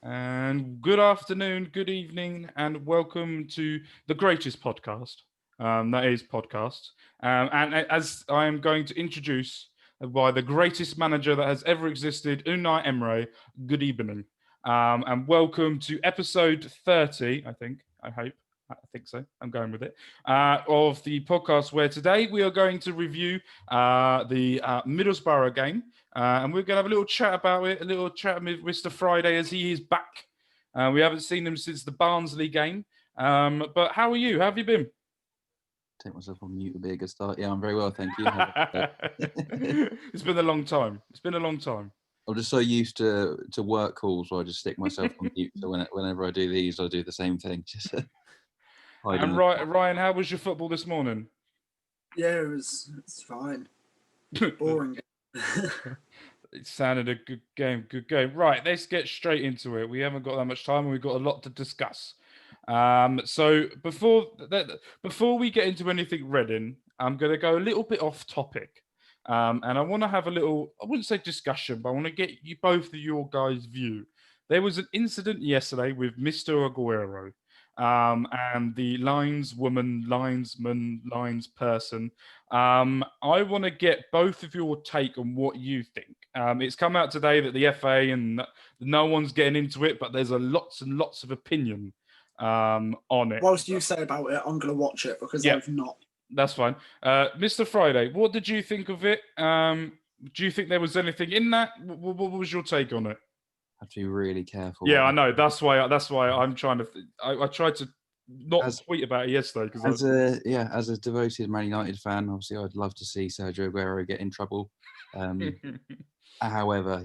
And good afternoon, good evening, and welcome to the greatest podcast. That is podcast. As I am going to introduce by the greatest manager that has ever existed, Unai Emery. Good evening, and welcome to episode 30. I think. I hope. I think so. I'm going with it. Of the podcast, where today we are going to review the Middlesbrough game. And we're going to have a little chat about it, a little chat with Mr. Friday as he is back. We haven't seen him since the Barnsley game. But how are you? How have you been? Take myself on mute would be a good start. Yeah, I'm very well, thank you. It's been a long time. It's been a long time. I'm just so used to work calls where I just stick myself on mute. So whenever I do these, I do the same thing. Just And Ryan, how was your football this morning? Yeah, it's fine. Boring. It sounded a good game. Good game. Right, let's get straight into it. We haven't got that much time, and we've got a lot to discuss. So before we get into anything Reading, I'm going to go a little bit off topic, and I want to have a little. I wouldn't say discussion, but I want to get you both of your guys' view. There was an incident yesterday with Mr. Aguero. And the lineswoman, linesman, lines person. I want to get both of your take on what you think. It's come out today that the FA and no one's getting into it, but there's lots and lots of opinion on it. Whilst you say about it, I'm going to watch it because I've not. That's fine. Mr. Friday, what did you think of it? Do you think there was anything in that? What was your take on it? Have to be really careful. Yeah, I know. That's why I'm trying to. I tried to not tweet about it yesterday because as a devoted Man United fan, obviously I'd love to see Sergio Aguero get in trouble. However,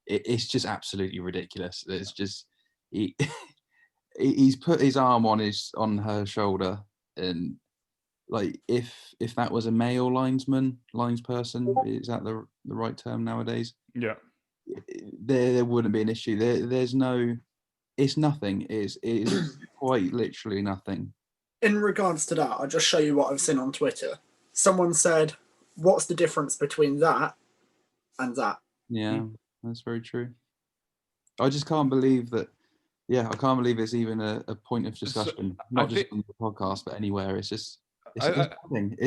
it's just absolutely ridiculous. It's just he's put his arm on her shoulder, and like if that was a male linesperson, is that the right term nowadays? Yeah. There wouldn't be an issue. There's no, it's nothing. It's quite literally nothing. In regards to that, I'll just show you what I've seen on Twitter. Someone said, "What's the difference between that and that?" Yeah, that's very true. I just can't believe that. Yeah, I can't believe it's even a point of discussion. Not just on the podcast, but anywhere. It's just it's nothing.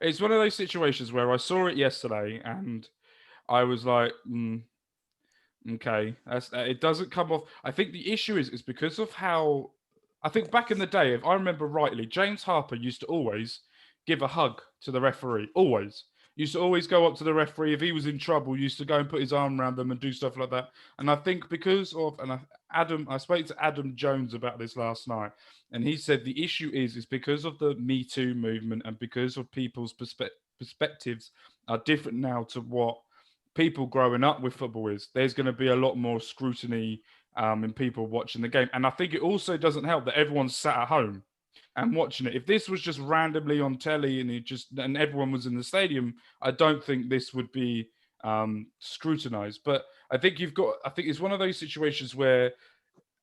It's one of those situations where I saw it yesterday and I was like, okay, it doesn't come off. I think the issue is because of how. I think back in the day, if I remember rightly, James Harper used to always give a hug to the referee. Always used to always go up to the referee if he was in trouble. Used to go and put his arm around them and do stuff like that. And I think because of I spoke to Adam Jones about this last night, and he said the issue is because of the Me Too movement and because of people's perspectives are different now to what people growing up with football is. There's going to be a lot more scrutiny in people watching the game. And I think it also doesn't help that everyone's sat at home and watching it. If this was just randomly on telly and everyone was in the stadium, I don't think this would be scrutinized. But I think it's one of those situations where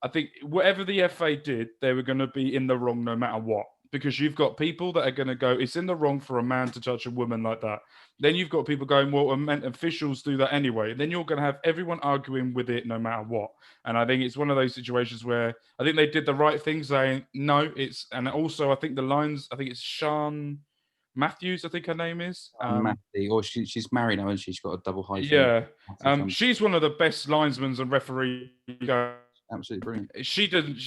I think whatever the FA did, they were going to be in the wrong no matter what. Because you've got people that are going to go, it's in the wrong for a man to touch a woman like that. Then you've got people going, well, officials do that anyway. And then you're going to have everyone arguing with it no matter what. And I think it's one of those situations where I think they did the right thing saying, no, and also I think it's Sean Matthews, I think her name is. Matthew, or she's married now, and she's got a double hyphen. Yeah. She's one of the best linesmen and referees. Absolutely brilliant. She doesn't.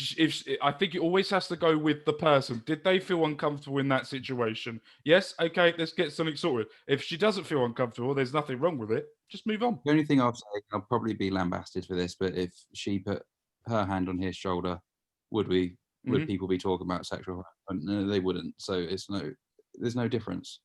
I think it always has to go with the person. Did they feel uncomfortable in that situation? Yes. Okay. Let's get something sorted. If she doesn't feel uncomfortable, there's nothing wrong with it. Just move on. The only thing I'll say, I'll probably be lambasted for this, but if she put her hand on his shoulder, would people be talking about sexual harassment? No, they wouldn't. So there's no difference.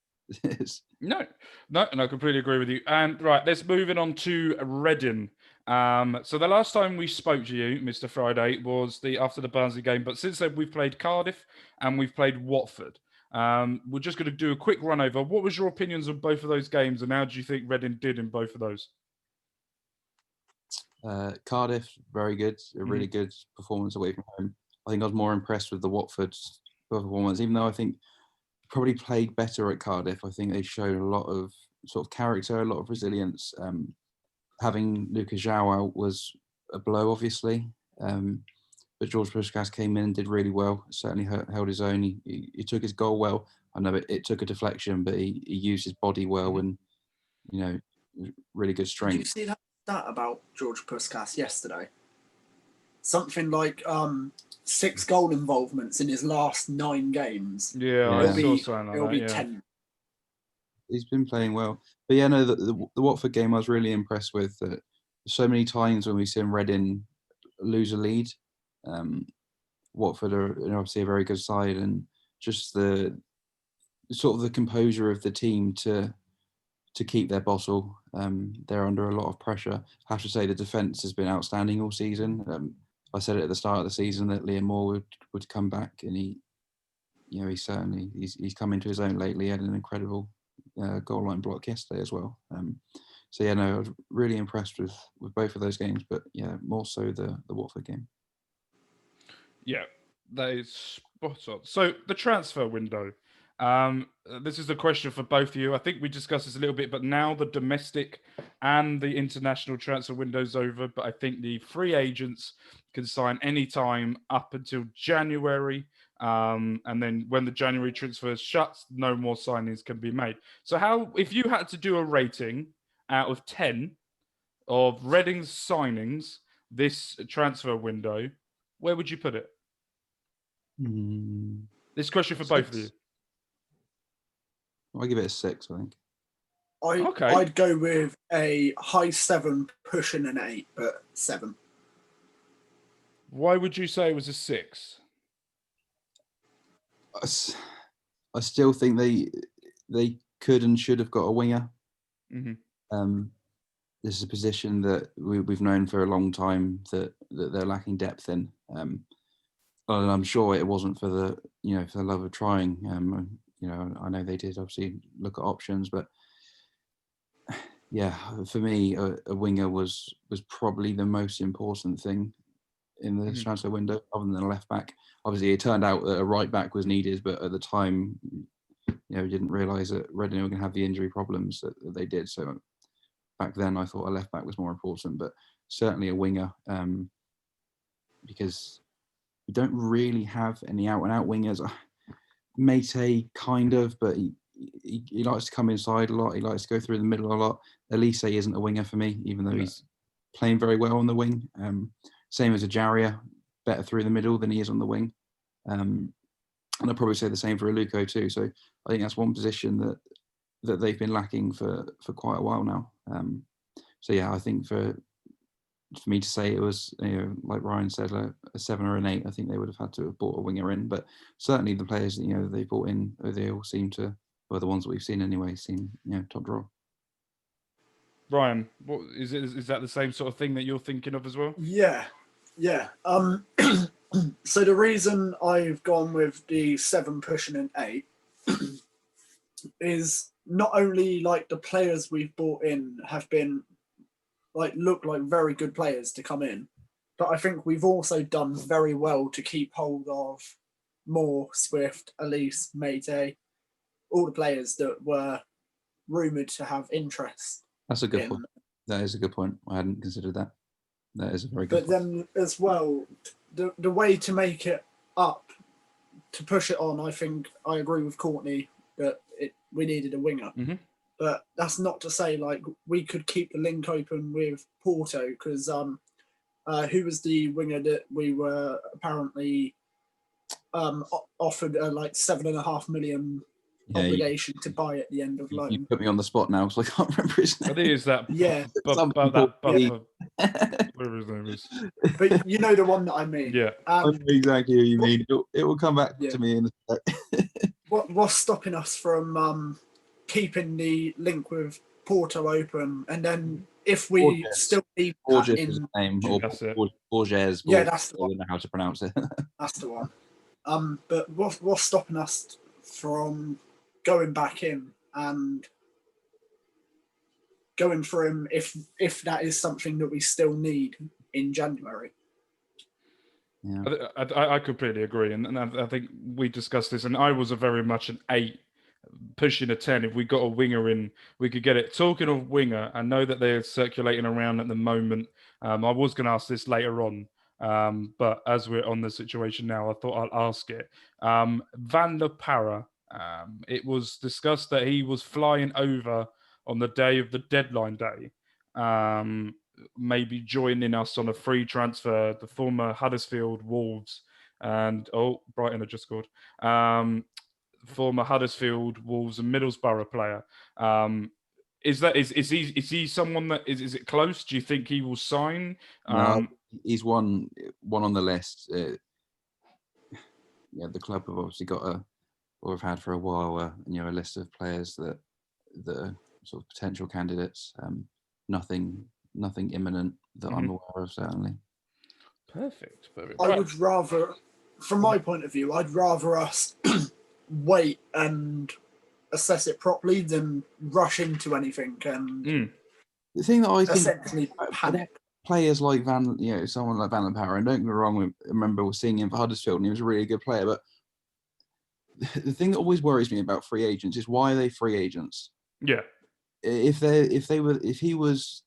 No, and I completely agree with you. And right, let's move on to Reading. So the last time we spoke to you, Mr. Friday, was after the Barnsley game. But since then, we've played Cardiff and we've played Watford. We're just going to do a quick run over. What was your opinions on both of those games, and how do you think Reading did in both of those? Cardiff, very good, a really good performance away from home. I think I was more impressed with the Watford performance, even though I think probably played better at Cardiff. I think they showed a lot of sort of character, a lot of resilience. Having Lucas João out was a blow, obviously. But George Puskas came in and did really well. Certainly held his own. He took his goal well. I know it took a deflection, but he used his body well and, really good strength. Did you see that stat about George Puskas yesterday? Something like 6 goal involvements in his last 9 games. Yeah, I saw something It'll like be that, 10. He's been playing well. But yeah, no, the Watford game I was really impressed with. So many times when we've seen Reading lose a lead, Watford are obviously a very good side, and just the sort of the composure of the team to keep their bottle. They're under a lot of pressure. I have to say the defence has been outstanding all season. I said it at the start of the season that Liam Moore would come back, and he's come into his own lately. He had an incredible goal line block yesterday as well. So yeah, no, I was really impressed with both of those games, but yeah, more so the Watford game. Yeah, that is spot on. So the transfer window. This is a question for both of you. I think we discussed this a little bit, but now the domestic and the international transfer window's over. But I think the free agents can sign any time up until January. And then when the January transfer shuts, no more signings can be made. So if you had to do a rating out of 10 of Reading's signings this transfer window, where would you put it? This question for 6. both of you. I'll give it a 6, I think. I'd go with a high 7, pushing an 8, but 7. Why would you say it was a 6? I still think they could and should have got a winger. Mm-hmm. This is a position that we've known for a long time that they're lacking depth in. And I'm sure it wasn't for the love of trying. I know they did obviously look at options, but yeah, for me, a winger was probably the most important thing in the transfer window, other than a left back. Obviously, it turned out that a right back was needed, but at the time, we didn't realise that Reading were going to have the injury problems that they did. So back then, I thought a left back was more important, but certainly a winger, because we don't really have any out and out wingers. Mate, kind of, but he likes to come inside a lot. He likes to go through the middle a lot. Elise isn't a winger for me, even though he's playing very well on the wing. Same as Ajaria, better through the middle than he is on the wing. And I'd probably say the same for Aluko too. So I think that's one position that they've been lacking for quite a while now. So yeah, I think for me to say it was, like Ryan said, a 7 or an 8, I think they would have had to have bought a winger in. But certainly the players that they brought in, they all seem to, well, the ones that we've seen anyway, seem top draw. Ryan, what is it? Is that the same sort of thing that you're thinking of as well? Yeah. So the reason I've gone with the 7 pushing an 8 is not only like the players we've brought in have been look like very good players to come in, but I think we've also done very well to keep hold of Moore, Swift, Elise, Mayday, all the players that were rumoured to have interest. That's a good point. That is a good point. I hadn't considered that. That is a very good point. But then as well, the way to make it up, to push it on, I think I agree with Courtney that we needed a winger. Mm-hmm. But that's not to say we could keep the link open with Porto, because who was the winger that we were apparently offered a $7.5 million obligation to buy at the end of loan. You put me on the spot now, so I can't remember his name. I think it's that. Yeah. Whatever his name is. But you know the one that I mean. Yeah. I know exactly who you mean. It will come back to me in a sec. What's stopping us from keeping the link with Porto open, and then if we still need Borges is his name, or Borges. Yeah, that's the one. I don't know how to pronounce it. That's the one. But what's stopping us from going back in and going for him if that is something that we still need in January? Yeah. I completely agree, and I think we discussed this, and I was a very much an 8, pushing a 10. If we got a winger in, we could get it. Talking of winger, I know that they're circulating around at the moment I was going to ask this later on, but as we're on the situation now, I thought I'll ask it. Van der Parra, it was discussed that he was flying over on the day of the deadline day, maybe joining us on a free transfer, the former Huddersfield Wolves and Brighton have just scored. Former Huddersfield Wolves and Middlesbrough player. Is he someone that is it close? Do you think he will sign? No, he's one on the list. The club have obviously got or have had for a while, a list of players that are sort of potential candidates. Nothing imminent that I'm aware of, certainly. Perfect. I would rather, from my point of view, I'd rather us wait and assess it properly than rush into anything and the thing that I think essentially panic. Players like someone like Van der Parra, and don't get me wrong, I remember seeing him for Huddersfield and he was a really good player, but the thing that always worries me about free agents is why are they free agents? Yeah. If he was,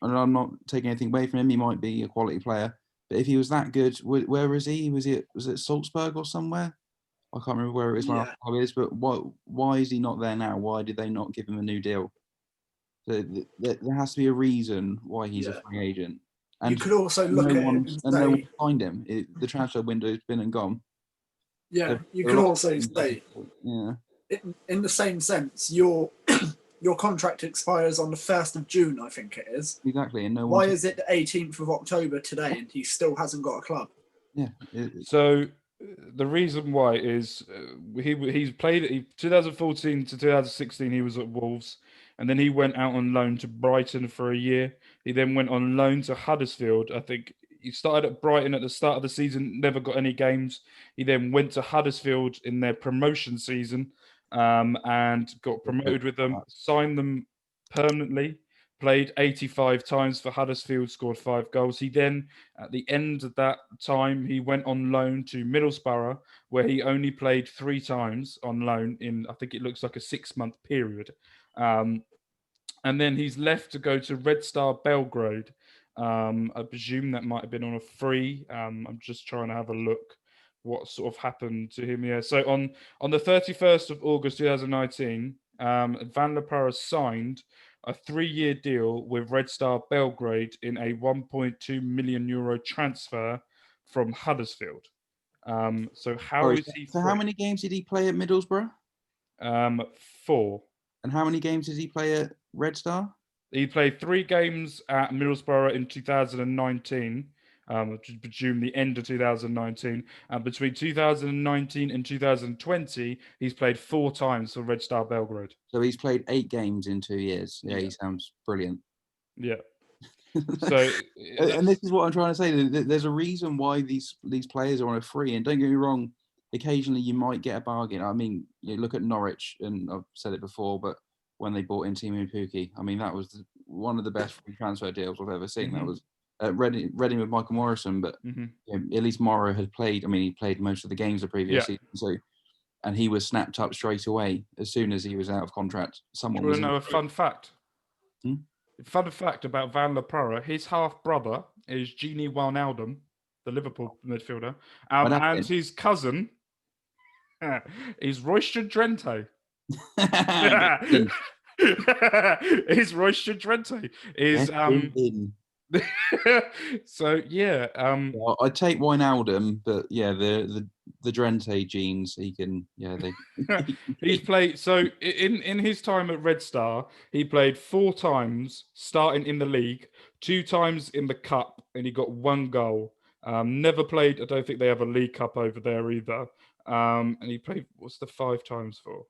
and I'm not taking anything away from him, he might be a quality player, but if he was that good, where is he? Was it Salzburg or somewhere? I can't remember where it is. Where it is, but why is he not there now? Why did they not give him a new deal? There has to be a reason why he's a free agent. And you could also look at it and say, no one find him. The transfer window's been and gone. Yeah, you could also say, in the same sense, your contract expires on the 1st of June, I think it is. Exactly, and why is it the 18th of October today and he still hasn't got a club? Yeah. So the reason why is he's played 2014 to 2016. He was at Wolves, and then he went out on loan to Brighton for a year. He then went on loan to Huddersfield. I think he started at Brighton at the start of the season, never got any games. He then went to Huddersfield in their promotion season, and got promoted with them, signed them permanently. Played 85 times for Huddersfield, scored 5 goals. He then, at the end of that time, he went on loan to Middlesbrough, where he only played 3 times on loan in, I think it looks like a 6-month period. And then he's left to go to Red Star Belgrade. I presume that might have been on a free. I'm just trying to have a look what sort of happened to him. Yeah, so on the 31st of August 2019, Van der Parra signed a 3-year deal with Red Star Belgrade in a €1.2 million transfer from Huddersfield. So how many games did he play at Middlesbrough? 4. And how many games did he play at Red Star? He played 3 games at Middlesbrough in 2019. I presume the end of 2019. And between 2019 and 2020, he's played 4 times for Red Star Belgrade. So he's played 8 games in 2 years. Yeah. He sounds brilliant. Yeah. So, and this is what I'm trying to say. There's a reason why these players are on a free. And don't get me wrong, occasionally you might get a bargain. I mean, you look at Norwich, and I've said it before, but when they bought in Timu Pukki, I mean, that was one of the best free transfer deals I've ever seen. That was Reading with Michael Morrison, but at least Morrow had played. I mean, he played most of the games the previous season, so, and he was snapped up straight away as soon as he was out of contract. Someone do you want to know a fun fact? Fun fact about Van der Parra: his half brother is Gini Wijnaldum, the Liverpool midfielder, and his cousin is Royston Drenthe. Is Royston Drenthe is so yeah. I'd take Wijnaldum, but yeah, the Drenthe genes, he can. Yeah, they. He's played. So in his time at Red Star, he played 4 times starting in the league, 2 times in the cup, and he got 1 goal. Never played. I don't think they have a League Cup over there either. And he played. What's the 5 times for?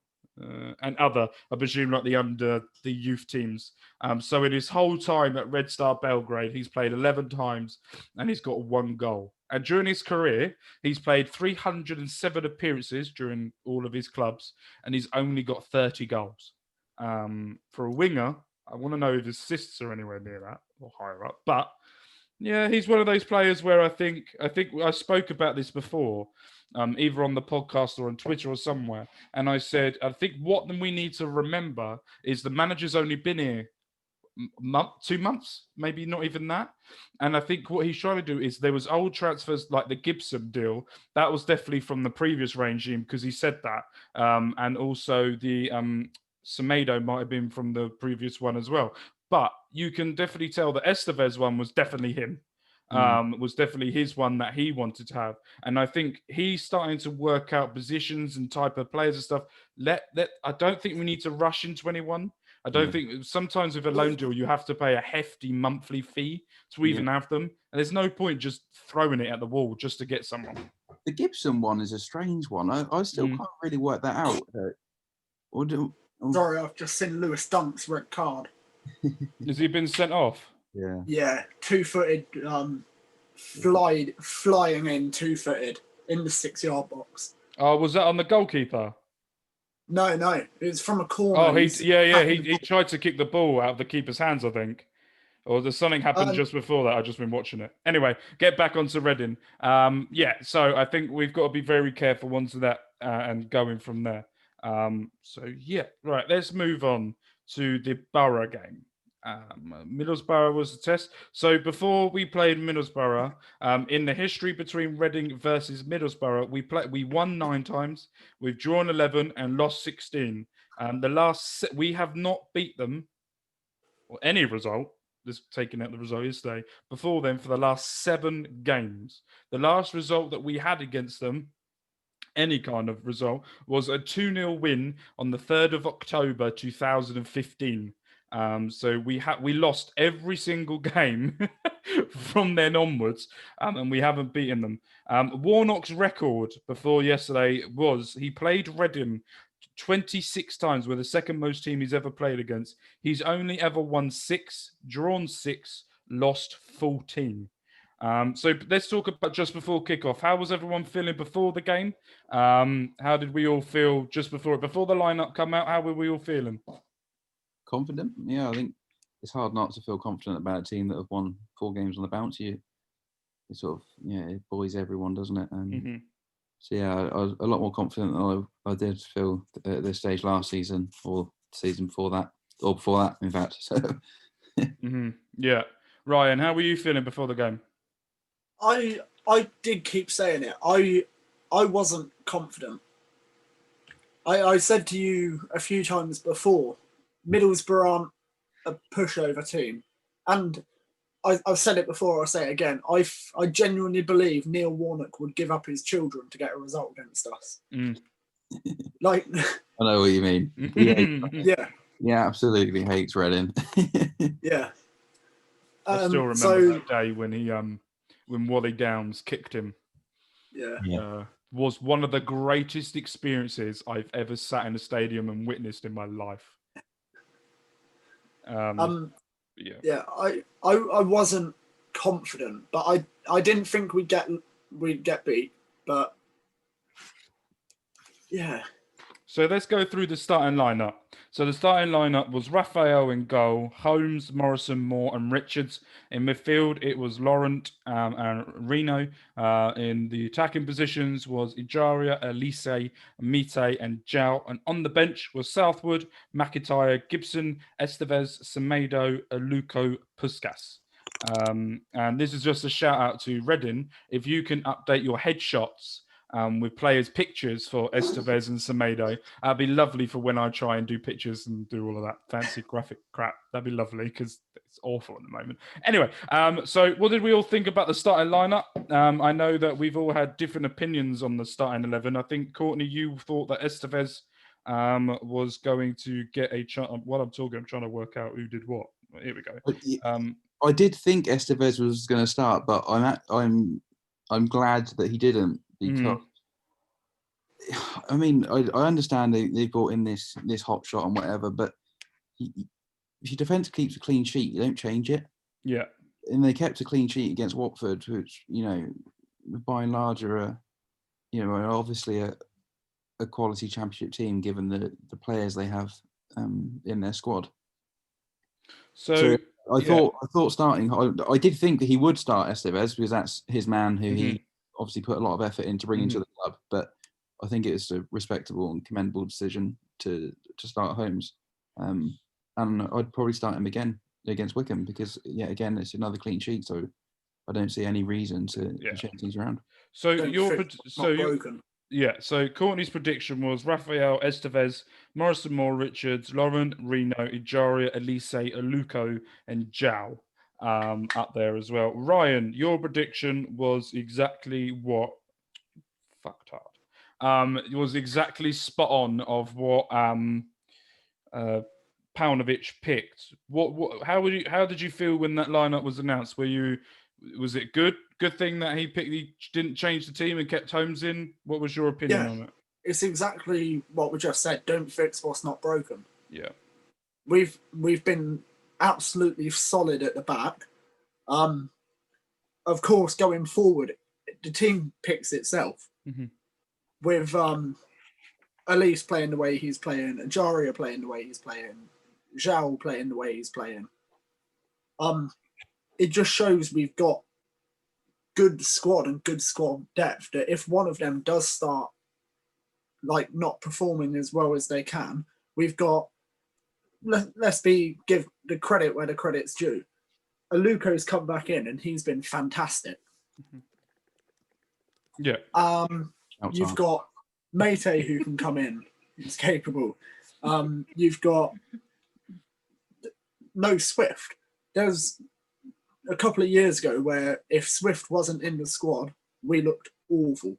And other, I presume, like the youth teams. So in his whole time at Red Star Belgrade, he's played 11 times and he's got 1 goal. And during his career, he's played 307 appearances during all of his clubs, and he's only got 30 goals. For a winger, I want to know if his assists are anywhere near that or higher up. But yeah, he's one of those players where I think I spoke about this before. Either on the podcast or on Twitter or somewhere. And I said, I think what we need to remember is the manager's only been here month, 2 months, maybe not even that. And I think what he's trying to do is there was old transfers like the Gibson deal that was definitely from the previous regime because he said that, and also the Semedo might have been from the previous one as well. But you can definitely tell the Estevez one was definitely him. Was definitely his one that he wanted to have, and I think he's starting to work out positions and type of players and stuff. I don't think we need to rush into anyone. I don't think sometimes with a loan deal you have to pay a hefty monthly fee to even have them, and there's no point just throwing it at the wall just to get someone. The Gibson one is a strange one. I still can't really work that out. Sorry, I've just seen Lewis Dunk's red card. Has he been sent off? Yeah. Yeah, 2-footed, flying in 2-footed in the 6-yard box. Oh, was that on the goalkeeper? No, it was from a corner. Oh, he tried to kick the ball out of the keeper's hands, I think. Or there's something happened just before that. I've just been watching it. Anyway, get back onto Reading. So I think we've got to be very careful onto that and going from there. Right, let's move on to the Boro game. Middlesbrough was the test. So before we played Middlesbrough, in the history between Reading versus Middlesbrough, we won 9 times, we've drawn 11 and lost 16. We have not beat them or any result. Just taking out the result yesterday. Before then, for the last 7 games, the last result that we had against them, any kind of result, was a 2-0 win on the 3rd of October 2015. So we lost every single game from then onwards, and we haven't beaten them. Warnock's record before yesterday was he played Reading 26 times. We're the second most team he's ever played against. He's only ever won 6, drawn 6, lost 14. So let's talk about just before kickoff. How was everyone feeling before the game? How did we all feel just before the lineup come out? How were we all feeling? Confident. Yeah, I think it's hard not to feel confident about a team that have won 4 games on the bounce. It sort of, it buoys everyone, doesn't it? So yeah, I was a lot more confident than I did feel at this stage last season or season before that, in fact. So Yeah, Ryan, how were you feeling before the game? I did keep saying it. I wasn't confident. I said to you a few times before, Middlesbrough aren't a pushover team, and I've said it before. I'll say it again. I genuinely believe Neil Warnock would give up his children to get a result against us. Like, I know what you mean. Yeah, absolutely hates Reading. Yeah. I still remember that day when he when Wally Downs kicked him. Yeah. Was one of the greatest experiences I've ever sat in a stadium and witnessed in my life. I wasn't confident, but I didn't think we'd get beat, but yeah. So let's go through the starting lineup. So the starting lineup was Raphael in goal, Holmes, Morrison, Moore, and Richards. In midfield, it was Laurent and Reno. In the attacking positions was Ijaria, Elise, Mite, and Jao. And on the bench was Southwood, McIntyre, Gibson, Estevez, Semedo, Aluko, Puskas. And this is just a shout out to Reading. If you can update your headshots with players' pictures for Estevez and Semedo, that'd be lovely for when I try and do pictures and do all of that fancy graphic crap. That'd be lovely because it's awful at the moment. Anyway, so what did we all think about the starting lineup? I know that we've all had different opinions on the starting 11. I think, Courtney, you thought that Estevez was going to get a chance. While I'm talking, I'm trying to work out who did what. Here we go. I did think Estevez was going to start, but I'm glad that he didn't. Because I mean, I understand they brought in this hot shot and whatever, but if your defence keeps a clean sheet, you don't change it. Yeah, and they kept a clean sheet against Watford, which by and large are obviously a quality Championship team given the players they have in their squad. So I thought starting. I did think that he would start Estevez because that's his man who he obviously put a lot of effort in to bring into the club, but I think it's a respectable and commendable decision to start Holmes, and I'd probably start him again against Wycombe because again it's another clean sheet, so I don't see any reason to change things around. So not broken. So Courtney's prediction was Rafael, Estevez, Morrison, Moore, Richards, Lauren, Reno, Ijaria, Elise, Aluko, and Zhao up there as well. Ryan, your prediction was exactly what? Fucked hard. It was exactly spot on of what Paunovic picked. How did you feel when that lineup was announced? Was it good thing that he didn't change the team and kept Holmes in? What was your opinion on it? It's exactly what we just said. Don't fix what's not broken. Yeah. We've been absolutely solid at the back. Of course, going forward, the team picks itself. Mm-hmm. With Elise playing the way he's playing, Ajaria playing the way he's playing, Zhao playing the way he's playing. It just shows we've got good squad and good squad depth, that if one of them does start like not performing as well as they can, we've got, let's give the credit where the credit's due. Aluko's come back in and he's been fantastic. Yeah. You've got Mate who can come in, he's capable. You've got no Swift. There's a couple of years ago where if Swift wasn't in the squad, we looked awful.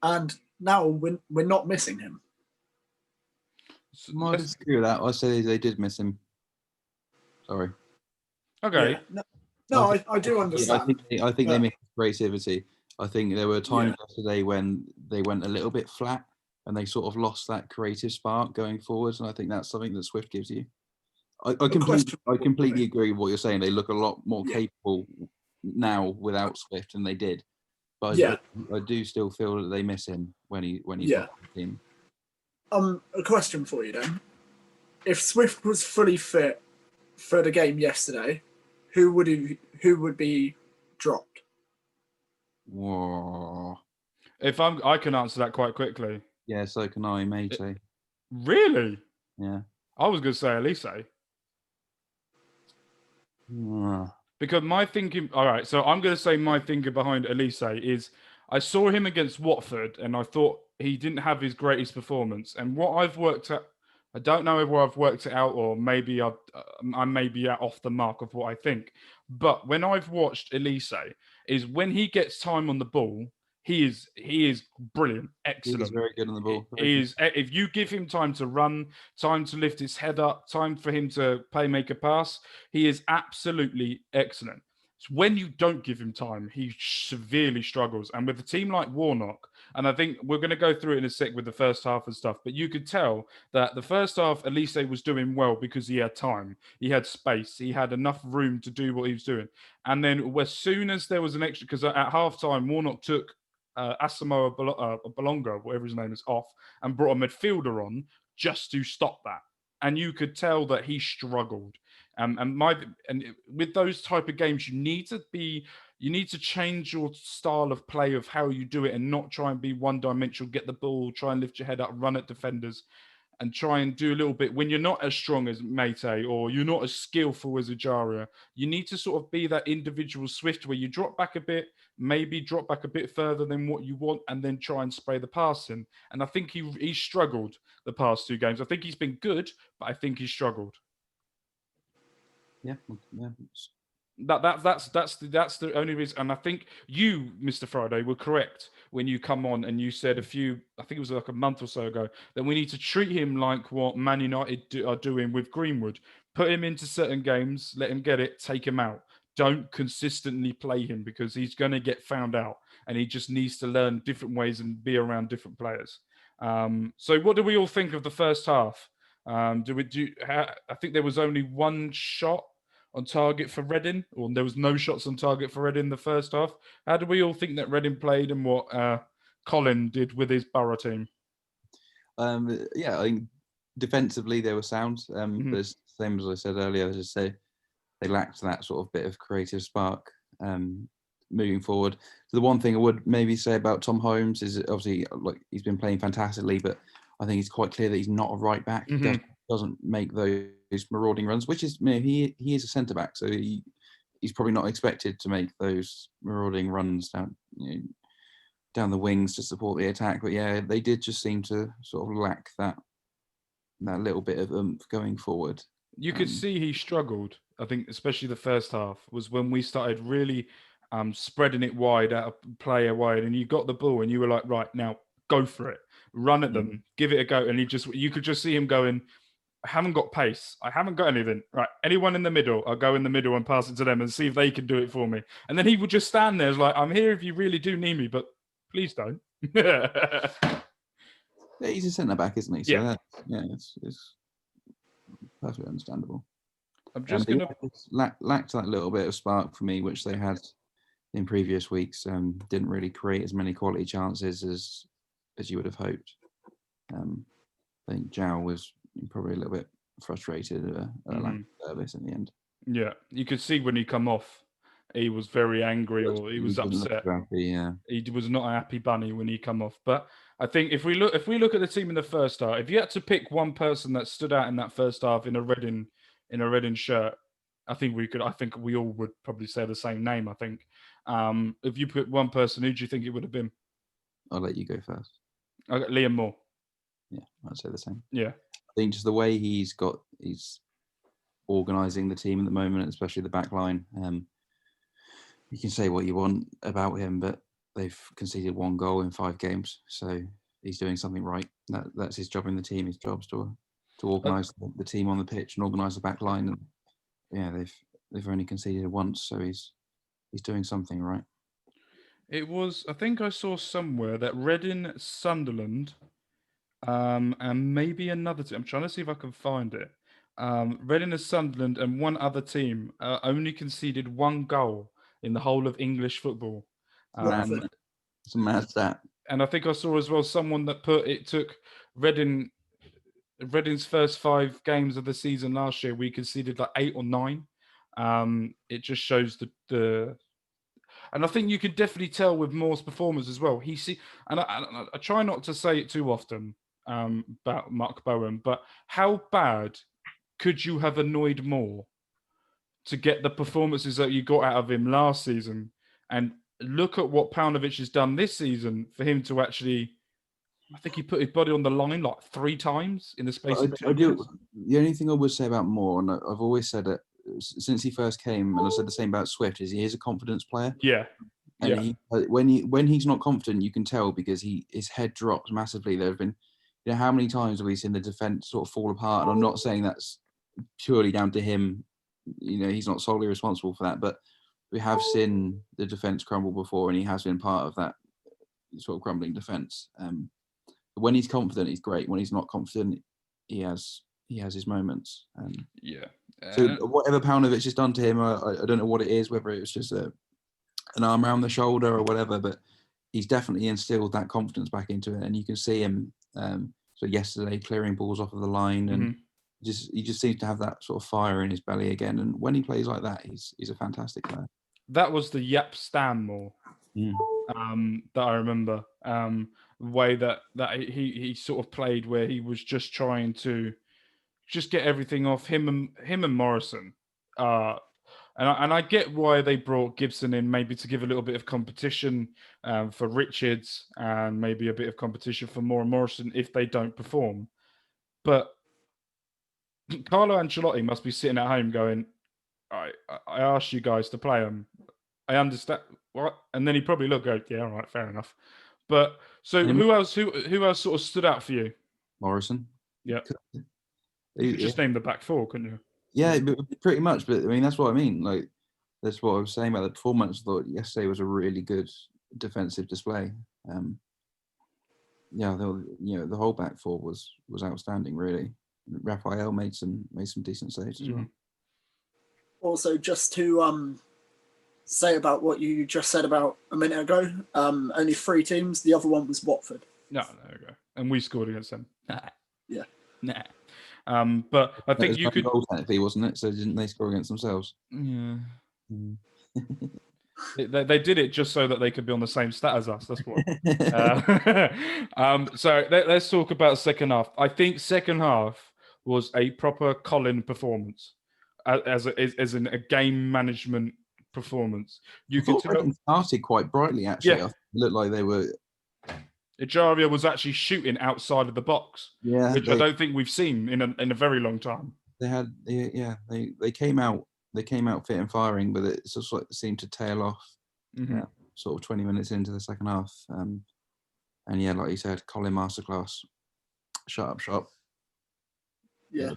And now we're not missing him. I disagree with that. I say they did miss him. Sorry. Okay. Yeah. I do understand. I think they missed creativity. I think there were times yesterday when they went a little bit flat and they sort of lost that creative spark going forwards. And I think that's something that Swift gives you. I completely agree with what you're saying. They look a lot more capable now without Swift than they did. But I do still feel that they miss him when he's on the team. A question for you then. If Swift was fully fit for the game yesterday, who would be dropped? Whoa. I can answer that quite quickly. Yeah, so can I, Mate. Really? Yeah. I was going to say Elise. Because my thinking, all right, so I'm going to say my thinking behind Elise is I saw him against Watford and I thought he didn't have his greatest performance. And what I've worked at, I don't know whether I've worked it out or maybe I may be off the mark of what I think. But when I've watched Elise, is when he gets time on the ball, he is brilliant, excellent. He's very good on the ball. If you give him time to run, time to lift his head up, time for him to make a pass, he is absolutely excellent. So when you don't give him time, he severely struggles. And with a team like Warnock, and I think we're going to go through it in a sec with the first half and stuff, but you could tell that the first half, Elise was doing well because he had time. He had space. He had enough room to do what he was doing. And then as soon as there was an extra, because at halftime, Warnock took Asamoah Balonga, whatever his name is, off and brought a midfielder on just to stop that. And you could tell that he struggled. And with those type of games, you need to change your style of play of how you do it and not try and be one-dimensional, get the ball, try and lift your head up, run at defenders, and try and do a little bit. When you're not as strong as Mate or you're not as skillful as Ajaria, you need to sort of be that individual Swift where you drop back a bit, maybe drop back a bit further than what you want, and then try and spray the pass in. And I think he struggled the past two games. I think he's been good, but I think he's struggled. Yeah. That's the only reason. And I think you, Mr. Friday, were correct when you come on and you said I think it was like a month or so ago, that we need to treat him like what Man United are doing with Greenwood. Put him into certain games, let him get it, take him out. Don't consistently play him because he's going to get found out and he just needs to learn different ways and be around different players. So what do we all think of the first half? I think there was only one shot on target for Reading, or there was no shots on target for Reading in the first half. How do we all think that Reading played and what Colin did with his Boro team? I think defensively they were sound. But same as I said earlier, just say they lacked that sort of bit of creative spark moving forward. So the one thing I would maybe say about Tom Holmes is obviously like he's been playing fantastically, but I think it's quite clear that he's not a right back. He doesn't make those marauding runs, which is, he is a centre back, so he's probably not expected to make those marauding runs down the wings to support the attack. But yeah, they did just seem to sort of lack that little bit of going forward. You could see he struggled. I think, especially the first half, was when we started really spreading it wide out, player wide, and you got the ball, and you were like, right, now go for it, run at them, give it a go, and you could just see him going, I haven't got pace, I haven't got anything. Right, anyone in the middle, I'll go in the middle and pass it to them and see if they can do it for me. And then he would just stand there, like, I'm here if you really do need me, but please don't. Yeah, he's a centre back, isn't he? So it's perfectly understandable. I'm just going to lacked that little bit of spark for me, which they had in previous weeks. Didn't really create as many quality chances as you would have hoped. I think Zhao was probably a little bit frustrated at a lack of service in the end. Yeah, you could see when he come off, he was very angry or he was upset. Happy, yeah. He was not a happy bunny when he come off. But I think if we look at the team in the first half, if you had to pick one person that stood out in that first half in a Reading shirt, I think we all would probably say the same name. I think if you put one person, who do you think it would have been? I'll let you go first. I got Liam Moore. Yeah, I'd say the same. Yeah, I think just the way he's organising the team at the moment, especially the back line. You can say what you want about him, but they've conceded 1 goal in 5 games, so he's doing something right. That's his job in the team. His job's to organise the team on the pitch and organise the back line. And yeah, they've only conceded once, so he's doing something right. It was. I think I saw somewhere that Reading, Sunderland, and maybe another team. I'm trying to see if I can find it. Reading and Sunderland and one other team only conceded 1 goal in the whole of English football. It's a mad stat. And I think I saw as well someone that it took Reading's first 5 games of the season last year, we conceded like 8 or 9. It just shows the and I think you can definitely tell with Moore's performance as well. I try not to say it too often about Mark Bowen, but how bad could you have annoyed Moore to get the performances that you got out of him last season? And look at what Paunovic has done this season for him to actually, I think he put his body on the line like 3 times in the space of 2 years. The only thing I would say about Moore, and I've always said it since he first came, and I said the same about Swift, is he is a confidence player. Yeah. And when he's not confident, you can tell because his head drops massively. There have been, how many times have we seen the defense sort of fall apart? And I'm not saying that's purely down to him. He's not solely responsible for that, but we have seen the defense crumble before, and he has been part of that sort of crumbling defense. When he's confident, he's great. When he's not confident, he has his moments. So whatever Paunovic has done to him, I don't know what it is, whether it was just an arm around the shoulder or whatever, but he's definitely instilled that confidence back into it. And you can see him so yesterday clearing balls off of the line, and he just seems to have that sort of fire in his belly again. And when he plays like that, he's a fantastic player. That was the Yap Stanmore that I remember. The way that he sort of played, where he was just trying to just get everything off him and Morrison. And I get why they brought Gibson in, maybe to give a little bit of competition for Richards and maybe a bit of competition for Moore and Morrison if they don't perform. But Carlo Ancelotti must be sitting at home going, I asked you guys to play them. I understand. What? And then he probably looked, go, yeah, all right, fair enough. But so who else sort of stood out for you? Morrison. Yeah. You could just name the back 4, couldn't you? Yeah, pretty much. But I mean, that's what I mean. Like, that's what I was saying about the performance. I thought yesterday was a really good defensive display. The whole back 4 was outstanding, really. Raphael made some decent saves as well. Also, just to say about what you just said about a minute ago, only 3 teams. The other one was Watford. No, there we go. And we scored against them. Yeah. Nah. But I think you could. Goal technically, wasn't it? So didn't they score against themselves? Yeah. They did it just so that they could be on the same stat as us. That's what. So let's talk about second half. I think second half was a proper Colin performance, as in a game management performance. You I could thought tell Reading started quite brightly, actually. Yeah. It looked like they were. Ejaria was actually shooting outside of the box, Yeah, which I don't think we've seen in a very long time. they came out fit and firing, but it just like seemed to tail off sort of 20 minutes into the second half. And yeah, like you said, Colin masterclass. Shut up shop. Yeah.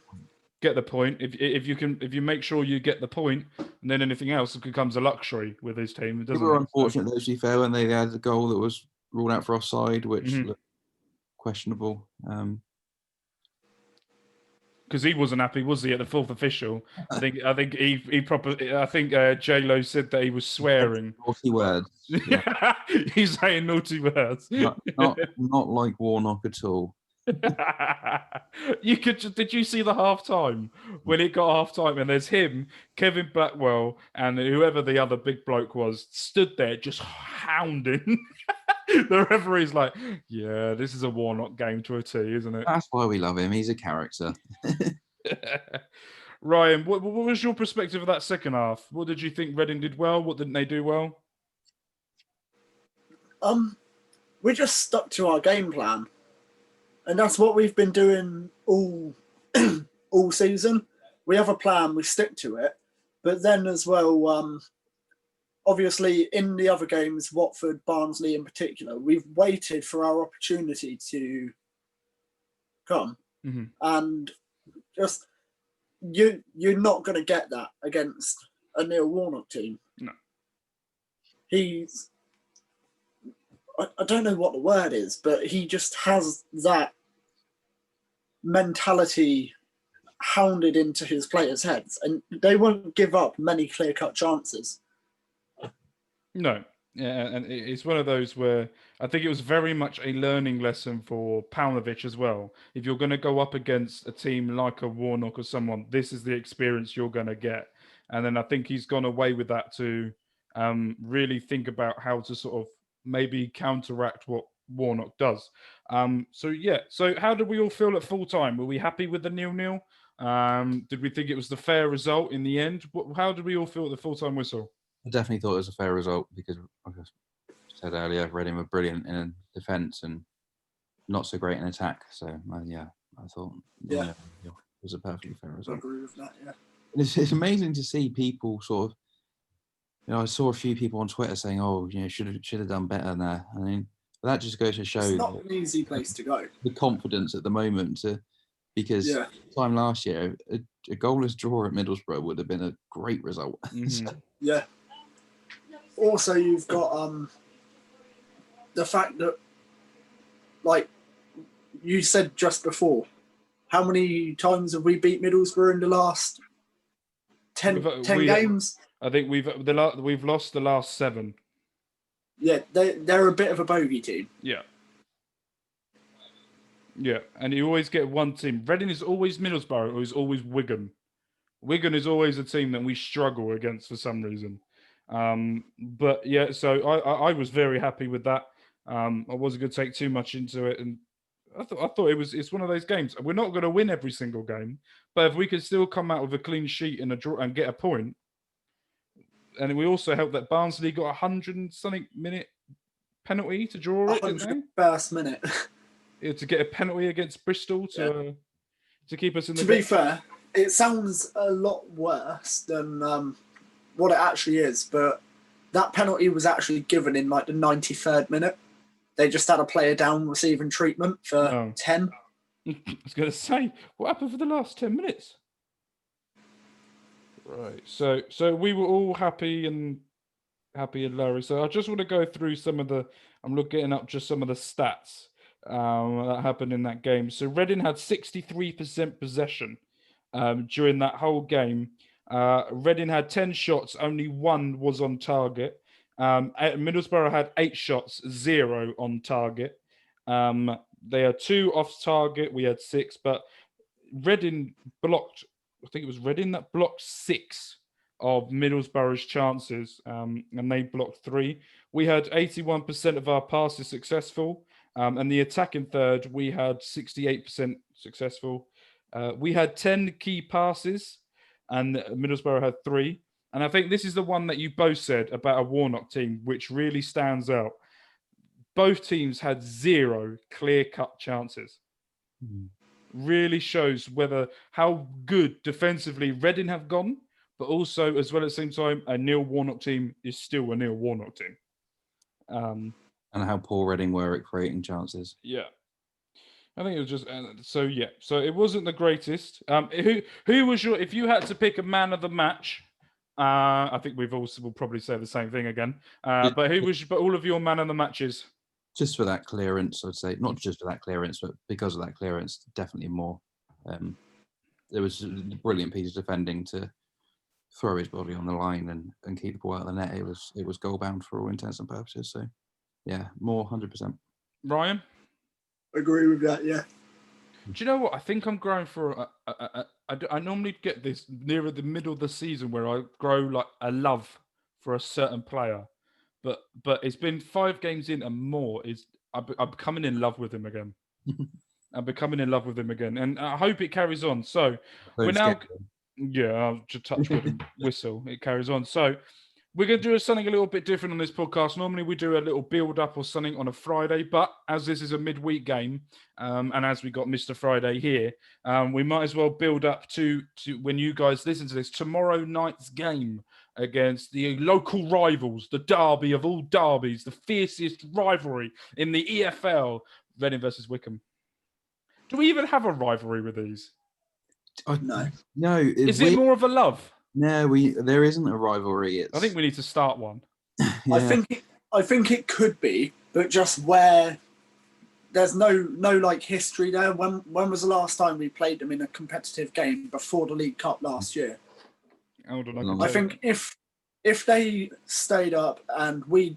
Get the point. If you make sure you get the point, and then anything else becomes a luxury with his team. They were unfortunate, though, to be fair, when they had a goal that was ruled out for offside, which looked questionable. Because he wasn't happy, was he? At the fourth official, I think J-Lo said that he was swearing. Naughty words. Yeah. He's saying naughty words. Not like Warnock at all. Did you see the halftime when it got halftime and there's him, Kevin Blackwell, and whoever the other big bloke was stood there just hounding. The referee's like, yeah, this is a Warnock game to a T, isn't it? That's why we love him. He's a character. Ryan, what was your perspective of that second half? What did you think Reading did well? What didn't they do well? We just stuck to our game plan. And that's what we've been doing all season. We have a plan, we stick to it. But then as well, obviously in the other games, Watford, Barnsley in particular, we've waited for our opportunity to come. Mm-hmm. And just, you're not going to get that against a Neil Warnock team. No. I don't know what the word is, but he just has that mentality hounded into his players' heads, and they won't give up many clear-cut chances. No. Yeah, and it's one of those where I think it was very much a learning lesson for Paunovic as well. If you're going to go up against a team like a Warnock or someone, this is the experience you're going to get. And then I think he's gone away with that to really think about how to sort of maybe counteract what Warnock does. So how did we all feel at full time? Were we happy with the 0-0? Did we think it was the fair result in the end? How did we all feel at the full time whistle? I definitely thought it was a fair result because, like I said earlier, Reading were brilliant in defence and not so great in attack. So, I thought it was a perfectly fair result. I agree with that, yeah. It's amazing to see people sort of, I saw a few people on Twitter saying, should have done better there. I mean, that just goes to show it's not an easy place to go. The confidence at the moment, because time last year, a goalless draw at Middlesbrough would have been a great result. Mm-hmm. Yeah. Also, you've got the fact that, like you said just before, how many times have we beat Middlesbrough in the last 10 games? I think we've lost the last 7. Yeah, they're a bit of a bogey team. Yeah. Yeah, and you always get one team. Reading is always Middlesbrough, or is always Wigan. Wigan is always a team that we struggle against for some reason. But yeah, so I was very happy with that. I wasn't going to take too much into it, and I thought it's one of those games. We're not going to win every single game, but if we could still come out with a clean sheet and a draw and get a point, and we also helped that Barnsley got 100-something minute penalty to draw it, didn't they? First minute. To get a penalty against Bristol to keep us in the. To be fair, it sounds a lot worse than what it actually is, but that penalty was actually given in like the 93rd minute. They just had a player down receiving treatment for 10. I was going to say, what happened for the last 10 minutes? Right. So we were all happy and Larry. So I just want to go through I'm looking up just some of the stats that happened in that game. So Reading had 63% possession during that whole game. Reading had 10 shots, only 1 was on target. Middlesbrough had 8 shots, 0 on target. They had 2 off target. We had 6, but Reading blocked. I think it was Reading that blocked 6 of Middlesbrough's chances, and they blocked 3. We had 81% of our passes successful, and the attacking third we had 68% successful. We had 10 key passes, and Middlesbrough had 3. And I think this is the one that you both said about a Warnock team, which really stands out. Both teams had 0 clear-cut chances. Really shows how good defensively Reading have gone, but also, as well at the same time, a Neil Warnock team is still a Neil Warnock team. And how poor Reading were at creating chances. Yeah. I think it was just so it wasn't the greatest. Who was your, if you had to pick a man of the match? I think will probably say the same thing again. But all of your man of the matches? Just for that clearance, I'd say. Not just for that clearance, but because of that clearance, definitely more. There was a brilliant piece of defending to throw his body on the line and keep the ball out of the net. It was goal bound for all intents and purposes. So, yeah, more 100%. Ryan? Agree with that, yeah. Do you know what? I think I'm growing for I normally get this nearer the middle of the season where I grow like a love for a certain player. But it's been 5 games in and more. I'm becoming in love with him again. I'm becoming in love with him again. And I hope it carries on. So we're now... Yeah, I'll just touch wood and whistle. It carries on. So we're going to do something a little bit different on this podcast. Normally we do a little build-up or something on a Friday, but as this is a midweek game, and as we got Mr. Friday here, we might as well build up to when you guys listen to this, tomorrow night's game against the local rivals, the derby of all derbies, the fiercest rivalry in the EFL, Reading versus Wycombe. Do we even have a rivalry with these? No. Is it more of a love? No, there isn't a rivalry. I think we need to start one. Yeah. I think it could be, but just where there's no like history there. When was the last time we played them in a competitive game before the League Cup last year? Hold on, I think if they stayed up and we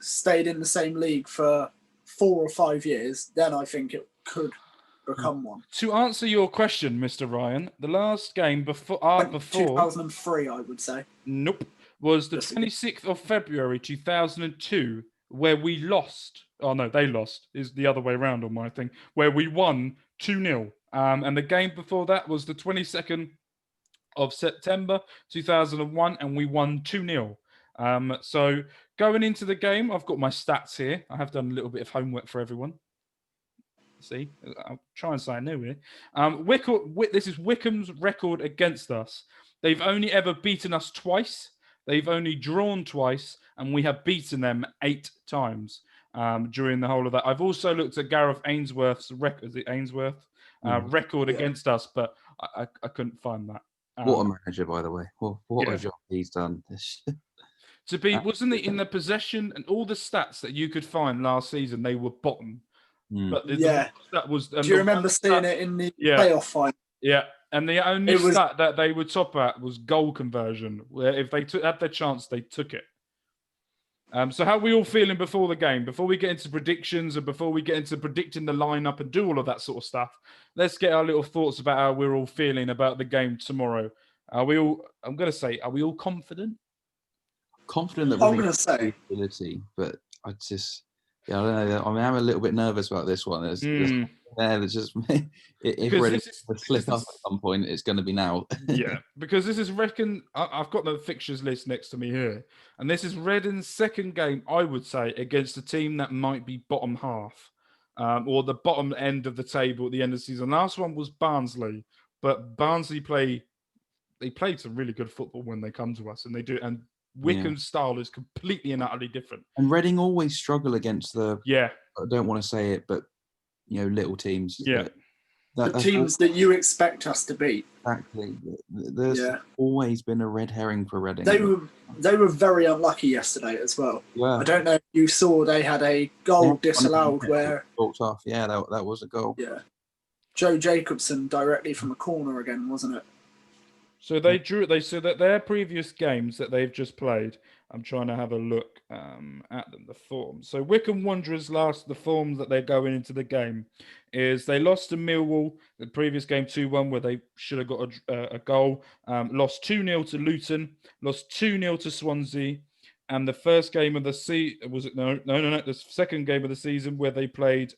stayed in the same league for 4 or 5 years, then I think it could become one. To answer your question, Mr. Ryan, the last game before 2003, I would say. Nope, was the 26th of February 2002, where we lost. Oh no, they lost. Is the other way around on my thing, where we won 2-0. And the game before that was the 22nd of September 2001, and we won 2-0. So going into the game, I've got my stats here. I have done a little bit of homework for everyone. See, I'll try and say new here. This is Wycombe's record against us. They've only ever beaten us twice. They've only drawn twice, and we have beaten them 8 times during the whole of that. I've also looked at Gareth Ainsworth's record. Is it Ainsworth? Record against us, but I couldn't find that. What a manager, by the way. What a job he's done. Wasn't it in the possession and all the stats that you could find last season? They were bottom. But that was. Do you remember seeing it in the playoff final? Yeah, and the only stat that they would top at was goal conversion. Where if they had their chance, they took it. So how are we all feeling before the game? Before we get into predictions and before we get into predicting the lineup and do all of that sort of stuff, let's get our little thoughts about how we're all feeling about the game tomorrow. Are we all? I'm going to say, are we all confident? Confident that we're going to say ability, but I just. Yeah, I don't know. I'm a little bit nervous about this one. There's just if Reading slip up at some point, it's going to be now. Yeah, because this is I've got the fixtures list next to me here, and this is Reading's second game, I would say, against a team that might be bottom half, or the bottom end of the table at the end of the season. Last one was Barnsley, but Barnsley play some really good football when they come to us, and they do. And Wycombe's style is completely and utterly different. And Reading always struggle against I don't want to say it, but little teams. Yeah. The teams that you expect us to beat. Exactly. There's always been a red herring for Reading. They were very unlucky yesterday as well. Yeah. I don't know if you saw they had a goal disallowed where walked off. Yeah, that was a goal. Yeah. Joe Jacobson directly from a corner again, wasn't it? So they said that their previous games that they've just played, I'm trying to have a look at them, the forms. So Wycombe Wanderers the forms that they're going into the game is they lost to Millwall, the previous game 2-1 where they should have got a goal, lost 2-0 to Luton, lost 2-0 to Swansea, and the first game of the the second game of the season where they played